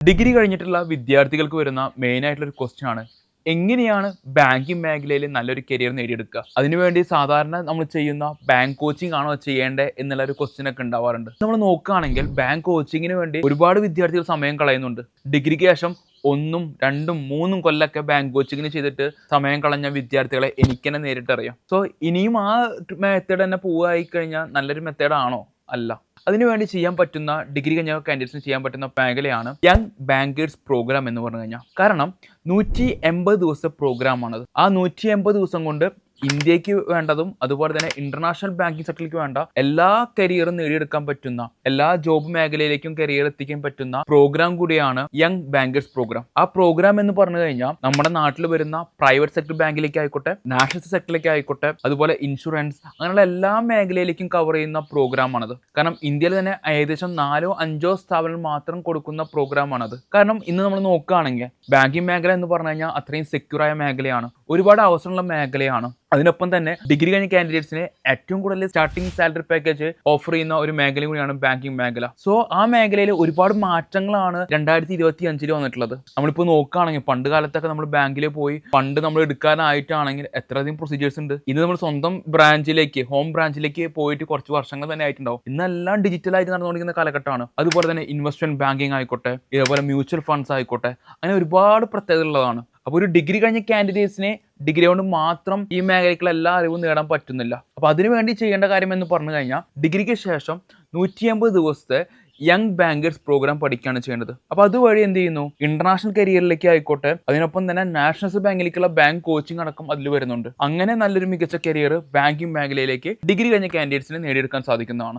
Degree കഴിഞ്ഞിട്ടുള്ള വിദ്യാർത്ഥികൾക്ക് വരുന്ന മെയിൻ ആയിട്ടുള്ള ഒരു ക്വസ്റ്റ്യൻ ആണ് എങ്ങനെയാണ് ബാങ്കിങ് മേഖലയിൽ നല്ലൊരു കരിയർ നേടിയെടുക്കുക. അതിനുവേണ്ടി സാധാരണ നമ്മൾ ചെയ്യുന്ന ബാങ്ക് കോച്ചിങ് ആണോ ചെയ്യേണ്ടത് എന്നുള്ള ഒരു ക്വസ്റ്റ്യൻ ഒക്കെ ഉണ്ടാവാറുണ്ട്. നമ്മൾ നോക്കുകയാണെങ്കിൽ ബാങ്ക് കോച്ചിങ്ങിന് വേണ്ടി ഒരുപാട് വിദ്യാർത്ഥികൾ സമയം കളയുന്നുണ്ട്. ഡിഗ്രിക്ക് ശേഷം 1, 2, 3 കൊല്ലമൊക്കെ ബാങ്ക് കോച്ചിങ്ങിന് ചെയ്തിട്ട് സമയം കളഞ്ഞ വിദ്യാർത്ഥികളെ എനിക്ക് തന്നെ നേരിട്ടറിയാം. സോ ഇനിയും ആ മെത്തേഡ് തന്നെ പോവായി കഴിഞ്ഞാൽ നല്ലൊരു മെത്തേഡാണോ? അല്ല. അതിനുവേണ്ടി ചെയ്യാൻ പറ്റുന്ന ഡിഗ്രി കഴിഞ്ഞ കാൻഡിഡേറ്റ്സിന് ചെയ്യാൻ പറ്റുന്ന മേഖലയാണ് യങ് ബാങ്കേഴ്സ് പ്രോഗ്രാം എന്ന് പറഞ്ഞു കഴിഞ്ഞാൽ. കാരണം 180 ദിവസത്തെ പ്രോഗ്രാമാണത്. ആ 180 ദിവസം കൊണ്ട് ഇന്ത്യക്ക് വേണ്ടതും അതുപോലെ തന്നെ ഇന്റർനാഷണൽ ബാങ്കിങ് സെക്ടറിലേക്ക് വേണ്ട എല്ലാ കരിയറും നേടിയെടുക്കാൻ പറ്റുന്ന, എല്ലാ ജോബ് മേഖലയിലേക്കും കരിയർ എത്തിക്കാൻ പറ്റുന്ന പ്രോഗ്രാം കൂടിയാണ് യങ് ബാങ്കേഴ്സ് പ്രോഗ്രാം. ആ പ്രോഗ്രാം എന്ന് പറഞ്ഞു കഴിഞ്ഞാൽ നമ്മുടെ നാട്ടിൽ വരുന്ന പ്രൈവറ്റ് സെക്ടർ ബാങ്കിലേക്ക് ആയിക്കോട്ടെ, നാഷണൽ സെക്ടറിലേക്ക് ആയിക്കോട്ടെ, അതുപോലെ ഇൻഷുറൻസ്, അങ്ങനെയുള്ള എല്ലാ മേഖലയിലേക്കും കവർ ചെയ്യുന്ന പ്രോഗ്രാമാണത്. കാരണം ഇന്ത്യയിൽ തന്നെ ഏകദേശം 4, 5 സ്ഥാപനങ്ങൾ മാത്രം കൊടുക്കുന്ന പ്രോഗ്രാമാണത്. കാരണം ഇന്ന് നമ്മൾ നോക്കുകയാണെങ്കിൽ ബാങ്കിങ് മേഖല എന്ന് പറഞ്ഞു കഴിഞ്ഞാൽ അത്രയും സെക്യൂർ ആയ മേഖലയാണ്, ഒരുപാട് അവസരമുള്ള മേഖലയാണ്. അതിനൊപ്പം തന്നെ ഡിഗ്രി കഴിഞ്ഞ കാൻഡിഡേറ്റ്സിന് ഏറ്റവും കൂടുതൽ സ്റ്റാർട്ടിംഗ് സാലറി പാക്കേജ് ഓഫർ ചെയ്യുന്ന ഒരു മേഖല കൂടിയാണ് ബാങ്കിങ് മേഖല. സോ ആ മേഖലയിൽ ഒരുപാട് മാറ്റങ്ങളാണ് 2025 വന്നിട്ടുള്ളത്. നമ്മളിപ്പോൾ നോക്കുകയാണെങ്കിൽ പണ്ട് കാലത്തൊക്കെ നമ്മൾ ബാങ്കിൽ പോയി ഫണ്ട് നമ്മൾ എടുക്കാനായിട്ടാണെങ്കിൽ എത്രയധികം പ്രൊസീജിയേഴ്സ് ഉണ്ട്. ഇന്ന് നമ്മൾ സ്വന്തം ബ്രാഞ്ചിലേക്ക്, ഹോം ബ്രാഞ്ചിലേക്ക് പോയിട്ട് കുറച്ച് വർഷങ്ങൾ തന്നെ ആയിട്ടുണ്ടാവും. ഇന്നെല്ലാം ഡിജിറ്റലായിട്ട് നടന്നുകൊണ്ടിരിക്കുന്ന കാലഘട്ടമാണ്. അതുപോലെ തന്നെ ഇൻവെസ്റ്റ്മെന്റ് ബാങ്കിങ് ആയിക്കോട്ടെ, ഇതേപോലെ മ്യൂച്വൽ ഫണ്ട്സ് ആയിക്കോട്ടെ, അങ്ങനെ ഒരുപാട് പ്രത്യേകത ഉള്ളതാണ്. അപ്പോൾ ഒരു ഡിഗ്രി കഴിഞ്ഞ കാൻഡിഡേറ്റ്സിനെ ഡിഗ്രി കൊണ്ട് മാത്രം ഈ മേഖലയ്ക്കുള്ള എല്ലാ അറിവും നേടാൻ പറ്റുന്നില്ല. അപ്പോൾ അതിനുവേണ്ടി ചെയ്യേണ്ട കാര്യം എന്ന് പറഞ്ഞു കഴിഞ്ഞാൽ ഡിഗ്രിക്ക് ശേഷം 180 ദിവസത്തെ യങ് ബാങ്കേഴ്സ് പ്രോഗ്രാം പഠിക്കുകയാണ് ചെയ്യേണ്ടത്. അപ്പോൾ അതുവഴി എന്ത് ചെയ്യുന്നു, ഇന്റർനാഷണൽ കരിയറിലേക്ക് ആയിക്കോട്ടെ, അതിനൊപ്പം തന്നെ നാഷണൽ ബാങ്കിലേക്കുള്ള ബാങ്ക് കോച്ചിങ് അടക്കം അതിൽ വരുന്നുണ്ട്. അങ്ങനെ നല്ലൊരു മികച്ച കരിയർ ബാങ്കിങ് മേഖലയിലേക്ക് ഡിഗ്രി കഴിഞ്ഞ കാൻഡിഡേറ്റ്സിന് നേടിയെടുക്കാൻ സാധിക്കുന്നതാണ്.